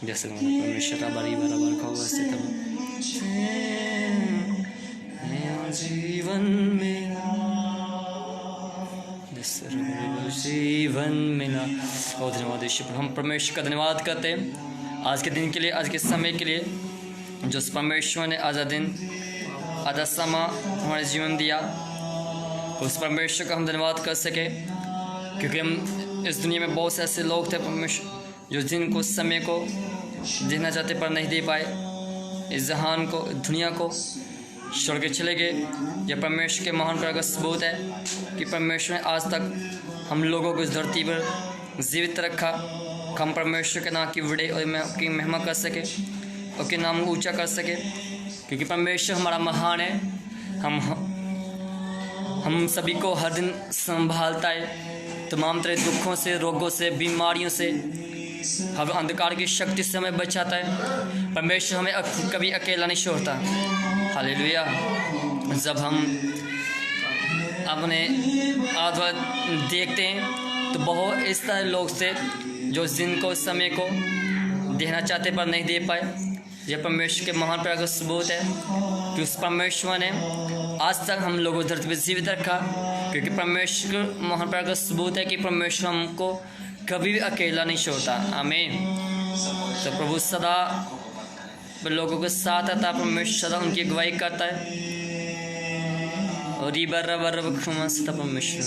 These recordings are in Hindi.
जैसे परमेश्वर बारी बराबर जीवन में जीवन में ना। और धन्यवाद ईश्वर, हम परमेश्वर का धन्यवाद करते हैं आज के दिन के लिए, आज के समय के लिए, जो परमेश्वर ने आधा दिन आधा समय हमारे जीवन दिया। उस परमेश्वर का हम धन्यवाद कर सके, क्योंकि हम इस दुनिया में बहुत से ऐसे लोग थे परमेश्वर जो दिन को समय को देखना चाहते पर नहीं दे पाए, इस जहान को दुनिया को छोड़ के चले गए। यह परमेश्वर के महान प्रगट सबूत है कि परमेश्वर ने आज तक हम लोगों को इस धरती पर जीवित रखा। हम परमेश्वर के नाम की बड़े और की महिमा कर सके और के नाम को ऊंचा कर सके, क्योंकि परमेश्वर हमारा महान है। हम सभी को हर दिन संभालता है, तमाम तरह दुखों से, रोगों से, बीमारियों से, हर अंधकार की शक्ति से हमें बचाता है। परमेश्वर हमें कभी अकेला नहीं छोड़ता। हालेलुया। जब हम अपने आसपास देखते हैं तो बहुत इस तरह लोग थे जो इस दिन को, इस समय को देखना चाहते पर नहीं दे पाए। यह परमेश्वर के महान प्रगट सबूत है कि उस परमेश्वर ने आज तक हम लोगों को धरती पर जीवित रखा, क्योंकि परमेश्वर महान प्रगट सबूत है कि परमेश्वर हमको कभी भी अकेला नहीं छोड़ता। आमीन। तो प्रभु सदा लोगों के साथ आता, परमेश्वर सदा उनकी अगुवाई करता है। और सदा परमेश्वर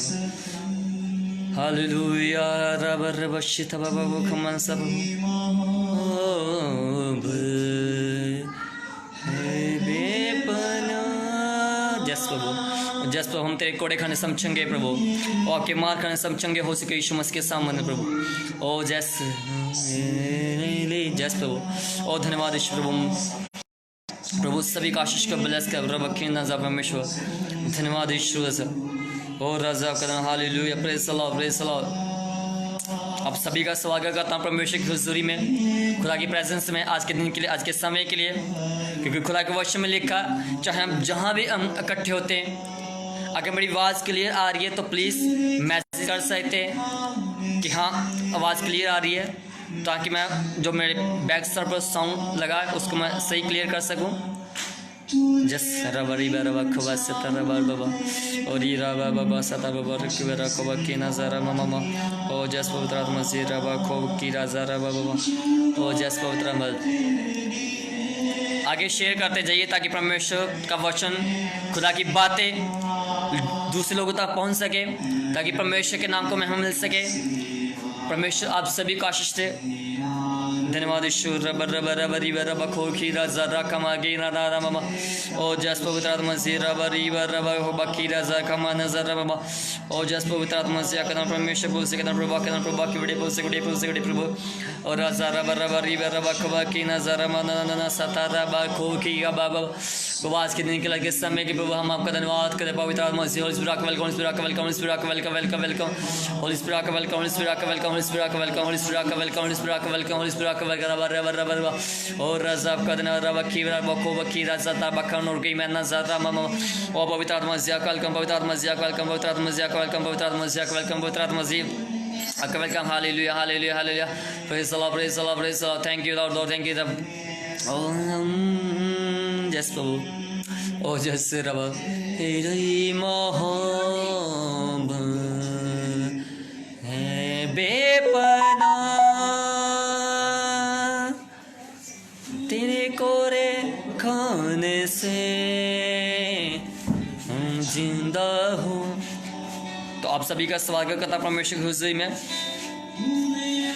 हालेलुया जस प्रभु हम तेरे कोड़े खाने समझेंगे प्रभु, और आपके मार खाने समझेंगे हो सके यीशु मसीह के सामने प्रभु। ओ जस प्रभु, ओ धन्यवाद ईश्वर प्रभु सभी का आशीष का ब्लेस कर रब रजा परमेश्वर। धन्यवाद ईश्वर ओ रजा करना। Hallelujah. Praise the Lord, praise the Lord. आप सभी का स्वागत करता हूँ परमेश्वर की हुजूरी में, खुदा की प्रेजेंस में, आज के दिन के लिए, आज के समय के लिए, क्योंकि खुदा के वचन में लिखा चाहे हम जहाँ भी हम इकट्ठे होते हैं, अगर मेरी आवाज़ क्लियर आ रही है तो प्लीज़ मैसेज कर सकते हैं कि हाँ आवाज़ क्लियर आ रही है, ताकि मैं जो मेरे बैक सर पर साउंड लगा है उसको मैं सही क्लियर कर सकूं। जस रबरी बरबा खबा सता रबर बाबा और ये रबा बाबा सता बाबा रखबरा खबा के नजारा मामा ओ जस पवित्र आत्मा से रबा खो की राजा रबा बाबा ओ जस पवित्र आत्मा। आगे शेयर करते जाइए ताकि परमेश्वर का वचन, खुदा की बातें दूसरे लोगों तक पहुंच सके, ताकि परमेश्वर के नाम को महिमा मिल सके। परमेश्वर आप सभी को आशीष दे। धन्यवाद ईश्वर रबर रबर रबरी रब खोखी राजा रकमा गे ना मामा ओ जस पवित्र आत्मा से रबरी रब हो बकी राजा कमा नजर रब ओ जस पवित्र आत्मा से कदम परमेश्वर बोल से कदम प्रभु की बड़े बोल से बड़े प्रभु और राजा रबर रबरी रब खबा की नजर मन सता रब खोखी बाबा। आज के दिन के लगे समय के प्रभु हम आपका धन्यवाद करें। पवित्र आत्मा से Holi spirit welcome, Holi spirit welcome, Holi spirit welcome, welcome welcome, Holi spirit welcome, Holi spirit welcome, Holi spirit welcome, Holi spirit welcome, Holi spirit welcome, Holi spirit welcome rubber rubber rubber और रजा का धन्यवाद रब की बको बकी राजा ता बखन और गई मैं नजर मामा ओ पवित्र आत्मा से वेलकम, पवित्र आत्मा से वेलकम, पवित्र आत्मा से वेलकम, पवित्र आत्मा से वेलकम, पवित्र आत्मा से welcome. Hallelujah hallelujah hallelujah. Praise the Lord, praise the Lord, praise the Lord. Thank you Lord, thank you rub. जस प्रभु ओ जस रब तेरी मोहब्बत है बेपना, तेरे कोरे खाने से जिंदा हूँ। तो आप सभी का स्वागत करता परमेश्वर की हुजूरी में।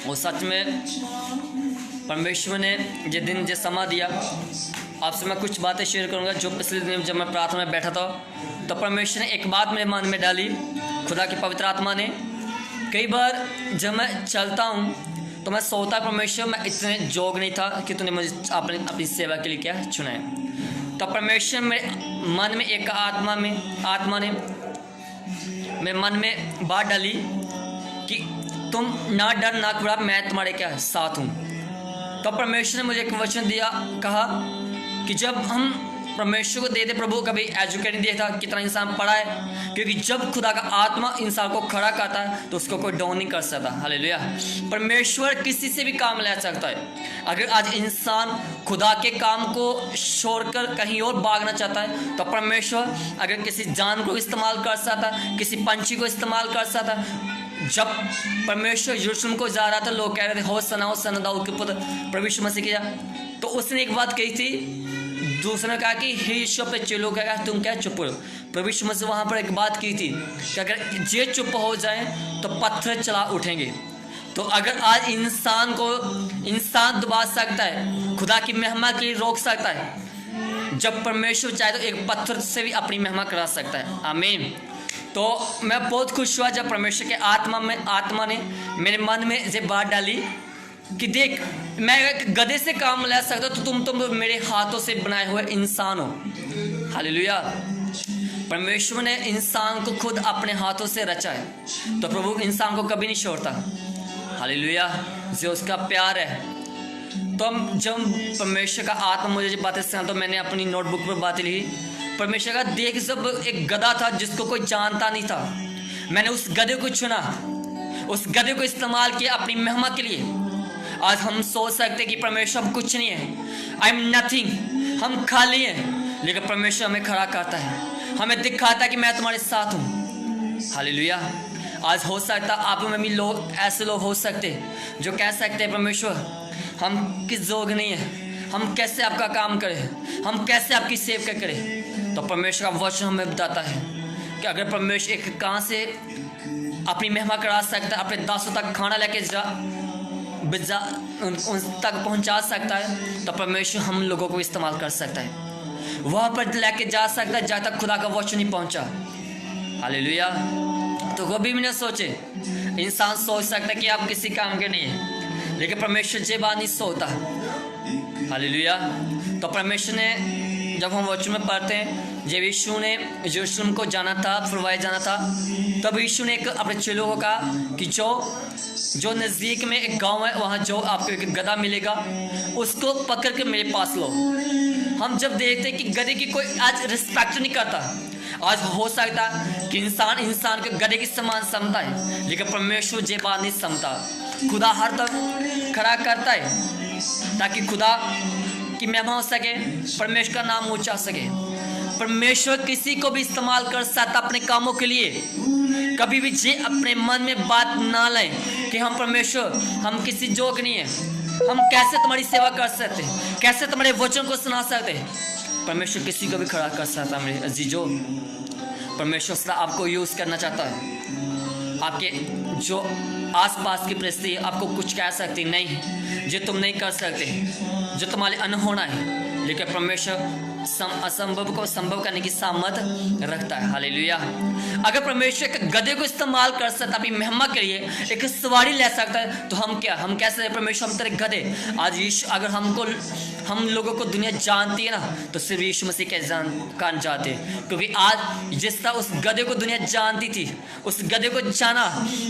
और सच में परमेश्वर ने ये दिन जो समा दिया, आपसे मैं कुछ बातें शेयर करूंगा जो पिछले दिन जब मैं प्रार्थना में बैठा था तो परमेश्वर ने एक बात मेरे मन में डाली। खुदा की पवित्र आत्मा ने, कई बार जब मैं चलता हूँ तो मैं सोचता परमेश्वर मैं इतने जोग नहीं था कि तूने मुझे अपनी सेवा के लिए क्या चुना है। तो परमेश्वर मेरे मन में एक आत्मा ने मेरे मन में बात डाली कि तुम ना डर ना घबरा, मैं तुम्हारे क्या साथ हूँ। तो परमेश्वर ने मुझे एक वचन दिया, कहा कि जब हम परमेश्वर को देते, प्रभु कभी एजुकेट नहीं देता कितना इंसान पढ़ा है, क्योंकि जब खुदा का आत्मा इंसान को खड़ा करता है तो उसको कोई डाउन नहीं कर सकता। हालेलुया। परमेश्वर किसी से भी काम ले सकता है। अगर आज इंसान खुदा के काम को छोड़कर कहीं और भागना चाहता है तो परमेश्वर अगर किसी जान को इस्तेमाल कर सकता है, किसी पंछी को इस्तेमाल कर सकता है। जब परमेश्वर यरूशलेम को जा रहा था, लोग कह रहे थे होसन्ना होसन्ना दाऊद के पुत्र, प्रभु यीशु मसीह किया, तो उसने एक बात कही थी, दूसरे ने कहा कि हे ईश्वर पे चलो, क्या तुम क्या चुप हो। प्रभु यीशु मसीह वहाँ पर एक बात की थी कि अगर ये चुप हो जाए तो पत्थर चला उठेंगे। तो अगर आज इंसान दबा सकता है, खुदा की महिमा के लिए रोक सकता है, जब परमेश्वर चाहे तो एक पत्थर से भी अपनी महिमा करा सकता है। आमीन। तो मैं बहुत खुश हुआ जब परमेश्वर के आत्मा ने मेरे मन में ये बात डाली कि देख, मैं एक गधे से काम ले सकता तो तुम मेरे हाथों से बनाए हुए इंसान हो। हालेलुया। परमेश्वर ने इंसान को खुद अपने हाथों से रचा है, तो प्रभु इंसान को कभी नहीं छोड़ता। हालेलुया। जो उसका प्यार है। तो जब परमेश्वर का आत्मा मुझे जब बातें सुना तो मैंने अपनी नोटबुक पर बातें लिखी। परमेश्वर का देख, जब एक गधा था जिसको कोई जानता नहीं था, मैंने उस गधे को चुना, उस गधे को इस्तेमाल किया अपनी महिमा के लिए। आज हम सोच सकते कि परमेश्वर हम कुछ नहीं है, आई एम नथिंग, हम खाली हैं, लेकिन परमेश्वर हमें खड़ा करता है, हमें दिखाता है कि मैं तुम्हारे साथ हूँ। हालेलुया। आज हो सकता आप में भी लोग ऐसे लोग हो सकते जो कह सकते हैं परमेश्वर हम किस जोग नहीं है, हम कैसे आपका काम करें, हम कैसे आपकी सेवा करें। तो परमेश्वर का वचन हमें बताता है कि अगर परमेश्वर एक कहाँ से अपनी महिमा करा सकता है, अपने दासों तक खाना लेके उन तक पहुंचा सकता है, तो परमेश्वर हम लोगों को इस्तेमाल कर सकता है, वहाँ पर लेके जा सकता है जहाँ तक खुदा का वचन नहीं पहुंचा। हालेलुया। तो कभी भी ना सोचे, इंसान सोच सकता है कि आप किसी काम के नहीं है, लेकिन परमेश्वर ये बात नहीं सोचता। हालेलुया। तो परमेश्वर ने, जब हम वचन में पढ़ते हैं, जब यीशु ने यरूशलेम को जाना था, फुरवाए जाना था, तब यीशु ने अपने चेलों को कहा कि जो नज़दीक में एक गांव है, वहाँ जो आपको एक गधा मिलेगा, उसको पकड़ के मेरे पास लो। हम जब देखते हैं कि गधे की कोई आज रिस्पेक्ट नहीं करता। आज हो सकता है कि इंसान के गधे की समान समझता है, लेकिन परमेश्वर ये बात नहीं समझता। खुदा हर तक खड़ा करता है ताकि खुदा की महिमा हो सके, परमेश्वर का नाम ऊंचा सके। परमेश्वर किसी को भी इस्तेमाल कर सकता अपने कामों के लिए। कभी भी ये अपने मन में बात ना लें कि हम परमेश्वर, हम किसी जोग नहीं है, हम कैसे तुम्हारी सेवा कर सकते, कैसे तुम्हारे वचन को सुना सकते। परमेश्वर किसी को भी खड़ा कर सकता। मेरे अजीजों, परमेश्वर सदा आपको यूज़ करना चाहता है। आपके जो आसपास की परिस्थिति आपको कुछ कह सकती नहीं, जो तुम नहीं कर सकते, जो तुम्हारे अनहोना है, लेकिन परमेश्वर असंभव को संभव करने की सामर्थ रखता है। हालेलुया। अगर परमेश्वर एक गधे को इस्तेमाल कर सकता अपनी महिमा के लिए, एक सवारी ले सकता है, तो हम कैसे परमेश्वर, हम तेरे गधे। आज यीशु, अगर हम लोगों को दुनिया जानती है ना, तो सिर्फ यीशु मसीह के कान जाते, क्योंकि आज जिस तरह उस गधे को दुनिया जानती थी, उस गधे को जाना,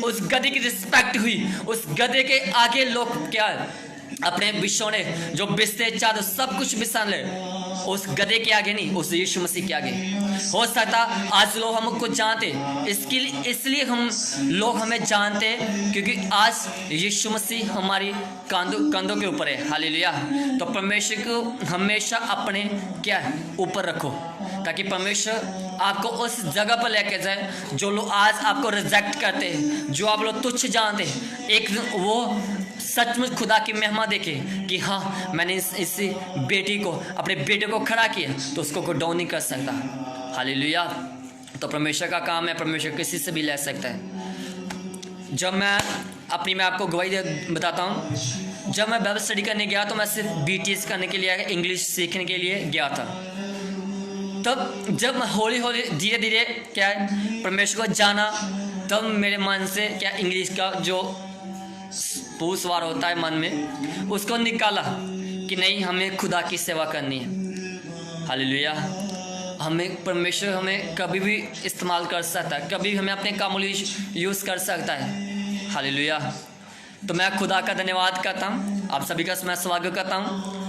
उस गधे की रिस्पेक्ट हुई, उस गधे के आगे लोग क्या अपने बिछौने जो बिस्तर चादर सब कुछ बिछा ले, उस गधे के आगे नहीं, उस यीशु मसीह के आगे। हो सकता आज लोग हमको जानते, इसलिए हम लोग हमें जानते क्योंकि आज यीशु मसीह हमारी कंधों के ऊपर है। हालेलुया। तो परमेश्वर को हमेशा अपने क्या ऊपर रखो, ताकि परमेश्वर आपको उस जगह पर लेके जाए जो लोग आज आपको रिजेक्ट करते हैं, जो आप लोग तुच्छ जानते हैं, एक वो सचमुच खुदा की महिमा देखे कि हाँ, मैंने इस बेटी को, अपने बेटे को खड़ा किया, तो उसको कोई डाउन नहीं कर सकता। हालेलुया। तो परमेश्वर का काम है, परमेश्वर किसी से भी ले सकता है। जब मैं आपको गवाही बताता हूँ, जब मैं बाइबल स्टडी करने गया तो मैं सिर्फ BTS करने के लिए, इंग्लिश सीखने के लिए गया था। तब जब हौली हौली धीरे धीरे क्या है परमेश्वर को जाना, तब मेरे मन से क्या इंग्लिश का जो पूसवार होता है मन में, उसको निकाला कि नहीं, हमें खुदा की सेवा करनी है। हालेलुया। हमें परमेश्वर हमें कभी भी इस्तेमाल कर सकता है, कभी हमें अपने कामों लिए यूज़ कर सकता है। हालेलुया। तो मैं खुदा का धन्यवाद करता हूँ, आप सभी का मैं स्वागत करता हूँ।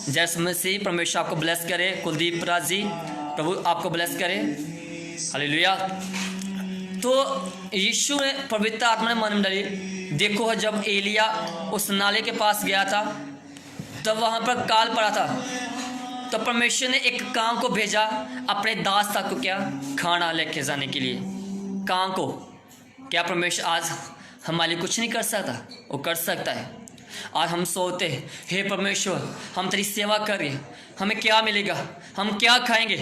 जय मसीह। परमेश्वर आपको ब्लेस करे। कुलदीप राज जी, प्रभु आपको ब्लेस करे। हालेलुया। तो यीशु ने पवित्र आत्मा ने मन में डाली। देखो जब एलिया उस नाले के पास गया था तब वहाँ पर काल पड़ा था, तो परमेश्वर ने एक कां को भेजा अपने दास तक को क्या खाना लेके जाने के लिए। कां को क्या परमेश्वर आज हमारे लिए कुछ नहीं कर सकता? वो कर सकता है। आज हम सोते हैं, हे परमेश्वर हम तेरी सेवा करें, हमें क्या मिलेगा, हम क्या खाएंगे?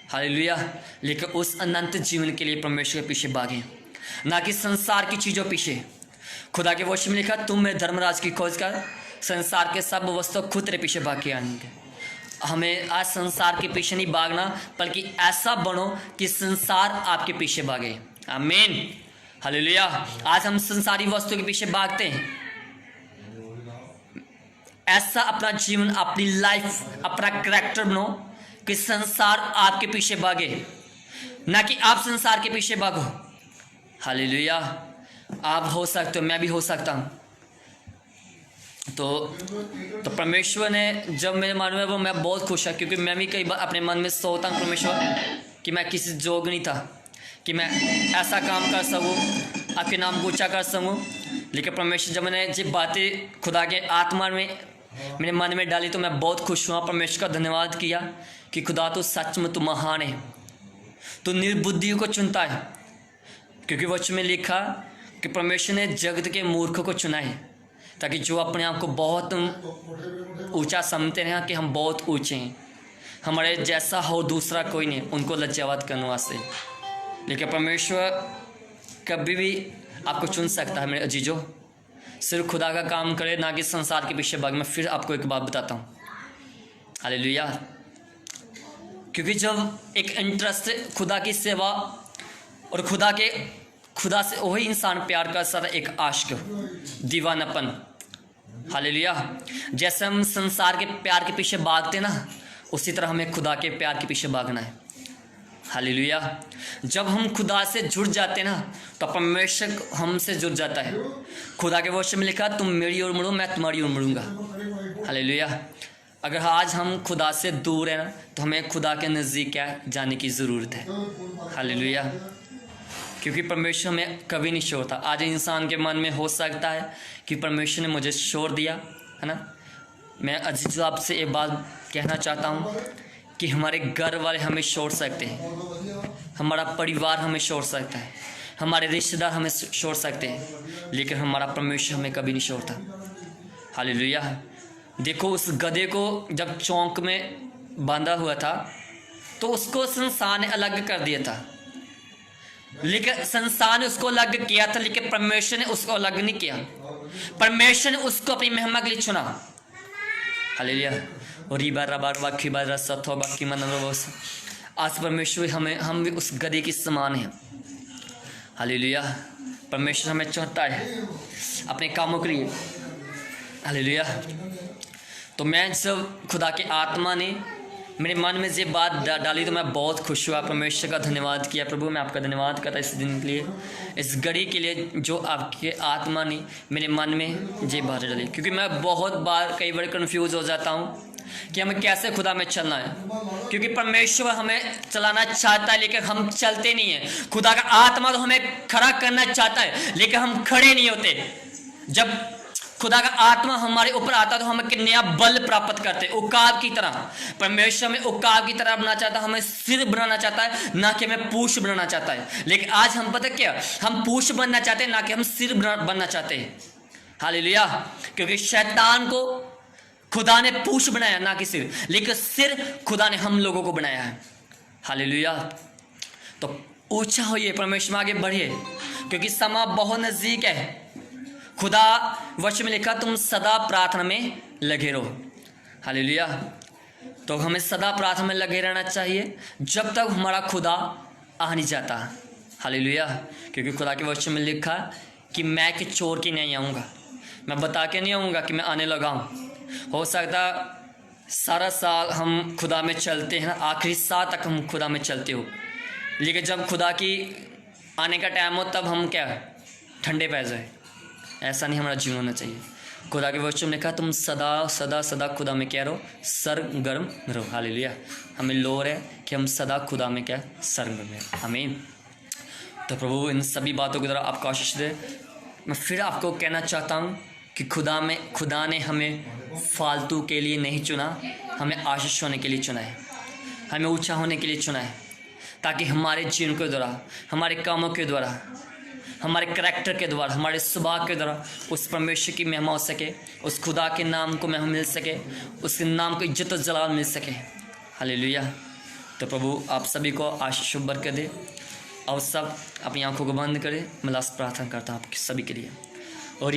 हालेलुया। लेकिन उस अनंत जीवन के लिए परमेश्वर के पीछे भागे, ना कि संसार की चीज़ों पीछे। खुदा के वचन में लिखा, तुम मेरे धर्मराज की खोज कर, संसार के सब वस्तु खुद तेरे पीछे भाग के आएंगे। हमें आज संसार के पीछे नहीं भागना, बल्कि ऐसा बनो कि संसार आपके पीछे भागे। आमीन। हालेलुया। आज हम संसारी वस्तु के पीछे भागते हैं। ऐसा अपना जीवन, अपनी लाइफ, अपना कैरेक्टर बनो कि संसार आपके पीछे भागे, ना कि आप संसार के पीछे भागो। हालेलुया। आप हो सकते हो, मैं भी हो सकता हूँ। तो परमेश्वर ने जब मेरे मन में वो, मैं बहुत खुश है, क्योंकि मैं भी कई बार अपने मन में सोचता हूँ परमेश्वर कि मैं किसी जोग नहीं था कि मैं ऐसा काम कर सकूँ, आपके नाम को ऊँचा कर सकूँ। लेकिन परमेश्वर जब मैंने ये बातें खुदा के आत्मा में मेरे मन में डाली तो मैं बहुत खुश हुआ। परमेश्वर का धन्यवाद किया कि खुदा तो सच में तू महान है, तू निर्बुद्धियों को चुनता है। क्योंकि वचन में लिखा कि परमेश्वर ने जगत के मूर्खों को चुना है, ताकि जो अपने आप को बहुत ऊंचा समझते हैं कि हम बहुत ऊंचे हैं, हमारे जैसा हो दूसरा कोई नहीं, उनको लज्जावत करने वास्ते। लेकिन परमेश्वर कभी भी आपको चुन सकता है मेरे अजीजों। सिर्फ खुदा का काम करे, ना कि संसार के पीछे भाग। मैं फिर आपको एक बात बताता हूँ। हालेलुया। क्योंकि जब एक इंटरेस्ट खुदा की सेवा और खुदा से वही इंसान प्यार कर सकता है, एक आशिक, दीवानापन। हालेलुया। जैसे हम संसार के प्यार के पीछे भागते ना, उसी तरह हमें खुदा के प्यार के पीछे भागना है। हालेलुया। जब हम खुदा से जुड़ जाते ना, तो परमेश्वर हमसे जुड़ जाता है। खुदा के वचन में लिखा, तुम मेरी ओर मुड़ो मैं तुम्हारी ओर मुड़ूंगा। हालेलुया। अगर आज हम खुदा से दूर हैं ना, तो हमें खुदा के नज़दीक क्या जाने की ज़रूरत है। हालेलुया। क्योंकि परमेश्वर हमें कभी नहीं छोड़ता। आज इंसान के मन में हो सकता है कि परमेश्वर ने मुझे छोड़ दिया, है ना। मैं अजीज आपसे एक बात कहना चाहता हूँ कि हमारे घर वाले हमें छोड़ सकते हैं, हमारा परिवार हमें छोड़ सकता है, हमारे रिश्तेदार हमें छोड़ सकते हैं, लेकिन हमारा परमेश्वर हमें कभी नहीं छोड़ता। हालेलुया। देखो उस गधे को जब चौक में बांधा हुआ था तो उसको संसार ने अलग कर दिया था, लेकिन संसार ने उसको अलग किया था, लेकिन परमेश्वर ने उसको अलग नहीं किया। परमेश्वर ने उसको अपनी महिमा के लिए चुना। हालेलुया। और रीबा रबा वाकी बारा सथो बाकी मनोबस। आज परमेश्वर हम भी उस गधे के समान हैं। हालेलुया। परमेश्वर हमें चाहता है अपने कामों के लिए। हालेलुया। तो मैं जब खुदा की आत्मा ने मेरे मन में ये बात डाली तो मैं बहुत खुश हुआ, परमेश्वर का धन्यवाद किया। प्रभु मैं आपका धन्यवाद करता इस दिन के लिए, इस घड़ी के लिए जो आपके आत्मा ने मेरे मन में ये बात डाली। क्योंकि मैं बहुत बार कई बार कन्फ्यूज़ हो जाता हूँ कि हमें कैसे खुदा में चलना है, क्योंकि परमेश्वर हमें चलाना चाहता है लेकिन हम चलते नहीं हैं। खुदा का आत्मा तो हमें खड़ा करना चाहता है लेकिन हम खड़े नहीं होते। जब खुदा का आत्मा हमारे ऊपर आता तो हमें नया बल प्राप्त करते, उकाब की तरह। परमेश्वर हमें उकाब की तरह बनाना चाहता है, हमें सिर बनाना चाहता है, ना कि हमें पूछ बनाना चाहता है। लेकिन आज हम पता क्या, हम पूछ बनना चाहते हैं, ना कि हम सिर बनना चाहते हैं। हालेलुया। क्योंकि शैतान को खुदा ने पूछ बनाया ना कि सिर, लेकिन सिर खुदा ने हम लोगों को बनाया है। हालेलुया। तो ऊंचा होइए, परमेश्वर आगे बढ़िए, क्योंकि समय बहुत नजदीक है। खुदा वचन में लिखा, तुम सदा प्रार्थना में लगे रहो। हालेलुया। तो हमें सदा प्रार्थना में लगे रहना चाहिए जब तक हमारा खुदा आ नहीं जाता। हालेलुया। क्योंकि खुदा के वचन में लिखा कि मैं कि चोर की नहीं आऊँगा, मैं बता के नहीं आऊँगा कि मैं आने लगा हूँ। हो सकता सारा साल हम खुदा में चलते हैं ना, आखिरी साल तक हम खुदा में चलते हो, लेकिन जब खुदा की आने का टाइम हो तब हम क्या ठंडे पै जाए। ऐसा नहीं हमारा जीवन होना चाहिए। खुदा के वचन में कहा तुम सदा सदा सदा खुदा में क्या रहो, सरगर्म रहो। हालेलुया। हमें लोर है कि हम सदा खुदा में क्या सरगर्म रहे। आमीन। तो प्रभु इन सभी बातों की तरह आपको आशीष दे। मैं फिर आपको कहना चाहता हूँ कि खुदा ने हमें फालतू के लिए नहीं चुना, हमें आशीष होने के लिए चुना है, हमें ऊंचा होने के लिए चुना है, ताकि हमारे जीवन के द्वारा, हमारे कामों के द्वारा, हमारे करैक्टर के द्वारा, हमारे स्वभाव के द्वारा उस परमेश्वर की महिमा हो सके, उस खुदा के नाम को महिमा मिल सके, उसके नाम को इज्जत और जलाल मिल सके। हालेलुया। तो प्रभु आप सभी को आशीष बरकत दे। और सब अपनी आंखों को बंद करें। मैं लास्ट प्रार्थना करता हूँ आप सभी के लिए। और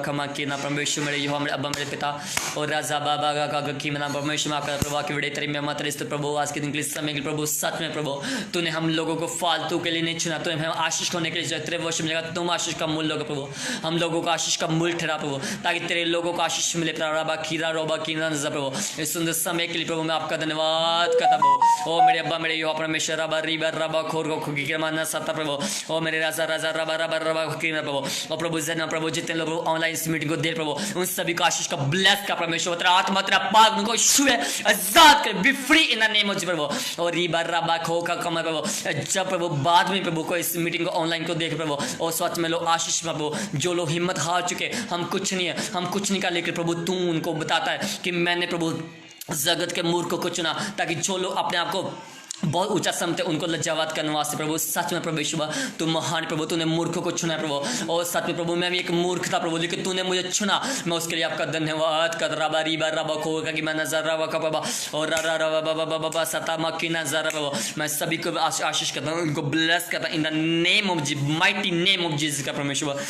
खमा के ना परमेश्वर मेरे यहोवा मेरे अब्बा मेरे पिता और राजा बाबा का की ना परमेश्वर आपका प्रभु की बड़े तेरी महिमा तेरी स्तुति प्रभु आज के दिन के लिए समय के प्रभु सच में प्रभु तूने हम लोगों को फालतू के लिए नहीं चुना, तूने हम आशीष होने के लिए तेरे वश मिलेगा। तुम आशीष का मूल लोगे प्रभु, हम लोगों को आशीष का मूल ठहरा प्रभु, ताकि तेरे लोगों को आशीष मिले रबा खीरा रोबा कीना नजर प्रभु। इस सुंदर समय के लिए प्रभु मैं आपका धन्यवाद करता प्रभु। ओ मेरे अब्बा मेरे यहोवा परमेश्वर रबा रिबा रबा खोर को खुगी के मानना सत्ता प्रभु। ओ मेरे राजा राजा रबा रबा रबा कीना प्रभु। और प्रभु जना प्रभु जितने लोग ऑनलाइन इस मीटिंग को देख प्रभु उन सभी को आशीष का ब्लेस का परमेश्वर तेरा आत्मा तेरा पाक उनको छुए आजाद कर, be free in the name of Jesus प्रभु। और रीबा रबा खो का कमर प्रभु जब प्रभु बाद में प्रभु को इस मीटिंग को ऑनलाइन को देख प्रभु और सच में लोग आशीष प्रभु, जो लोग हिम्मत हार चुके हम कुछ नहीं है, हम कुछ नहीं कर, लेकिन प्रभु तू उनको बताता है कि मैंने प्रभु जगत के मूर्ख को चुना, ताकि जो लोग अपने आप को बहुत ऊंचा समझते उनको लज्जावात करने वास्ते प्रभु सच में प्रभु यीशु तू महान प्रभु, तूने मूर्खों को चुना है प्रभु। और सच में प्रभु मैं भी एक मूर्ख था प्रभु, लेकिन तूने मुझे चुना, मैं उसके लिए आपका धन्यवाद कर रबा रीबा रबा खो का कि मैं नजर रबा का बाबा और रा रबा बाबा बाबा सता मक्की नजर प्रभु। मैं सभी को आशीष करता हूँ, उनको ब्लेस करता हूँ इन the name of Jesus, mighty name of Jesus का परमेश्वर।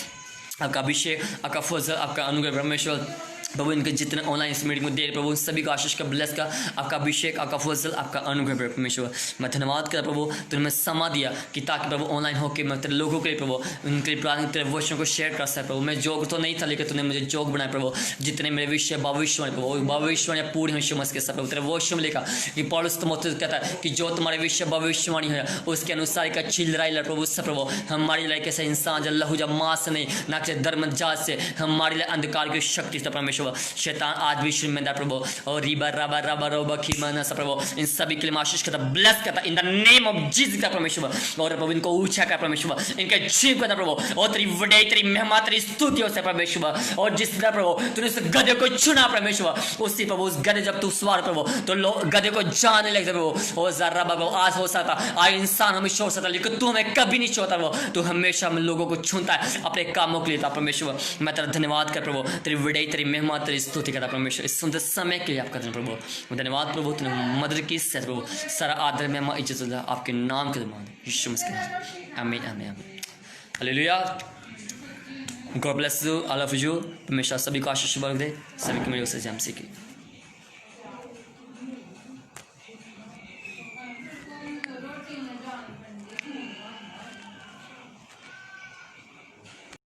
आपका अभिषेक, आपका फजल, आपका अनुग्रह परमेश्वर प्रभु इनके जितने ऑनलाइन इस मीटिंग को दे प्रभु सभी को आशीष का ब्लेस का, आपका अभिषेक, आपका फजल, आपका अनुग्रह परमेश्वर। मैं धन्यवाद कर प्रभु तूने मैं समा दिया कि ताकि प्रभु ऑनलाइन होकर मैं तेरे लोगों के लिए प्रभु उनके लिए प्रार्थना तेरे वचनों को शेयर कर सकता प्रभु। मैं जोग तो नहीं था, लेकिन तूने मुझे जोग बनाया प्रभु। जितने मेरे विषय भविष्यवाणी प्रभु भविष्यवाणी पूरी हुई समझ के सब प्रभु तेरे वचन में लिखा कि पौलुस कहता है कि जो तुम्हारे विषय भविष्यवाणी है उसके अनुसार एक अच्छी लड़ाई लड़ प्रभु सब प्रभु। हमारी लड़ाई कैसे इंसान जब लहू जब माँ से नहीं ना कि धर्म जात से, हमारी लड़ाई अंधकार की शक्ति से परमेश्वर। शैतान आज भी शर्मिंदा प्रभु और रीबा रबा रबा रोबा खीमा सब प्रभु इन सभी के लिए आशीष करता ब्लेस करता इन द नेम ऑफ जीसस का परमेश्वर। और प्रभु इनको ऊंचा कर परमेश्वर, इनके जीव करता प्रभु और तेरी वडे तेरी महिमा तेरी स्तुति हो से परमेश्वर। और जिस तरह प्रभु तूने उस गधे को चुना परमेश्वर, उसी प्रभु उस गधे जब तू सवार प्रभु तो गधे को जाने लगे प्रभु। और जरा प्रभु आज हो सकता आज इंसान हमें छोड़ सकता, लेकिन तू हमें कभी नहीं छोड़ता प्रभु, तू हमेशा हम लोगों को छूता है अपने कामों के लिए था परमेश्वर। मैं तेरा धन्यवाद कर प्रभु, तेरी वडे तेरी महिमा तेरी स्तुति करता परमेश्वर। इस सुंदर समय के लिए आपका प्रभु धन्यवाद प्रभु, तूने मदद की से प्रभु सारा आदर में महिमा इज्जत आपके नाम के धन्यवाद यीशु मसीह के नाम। आमीन आमीन आमीन hallelujah. God bless you, I love you. परमेश्वर सभी को आशीष दे, सभी को मेरे से जम सीखे।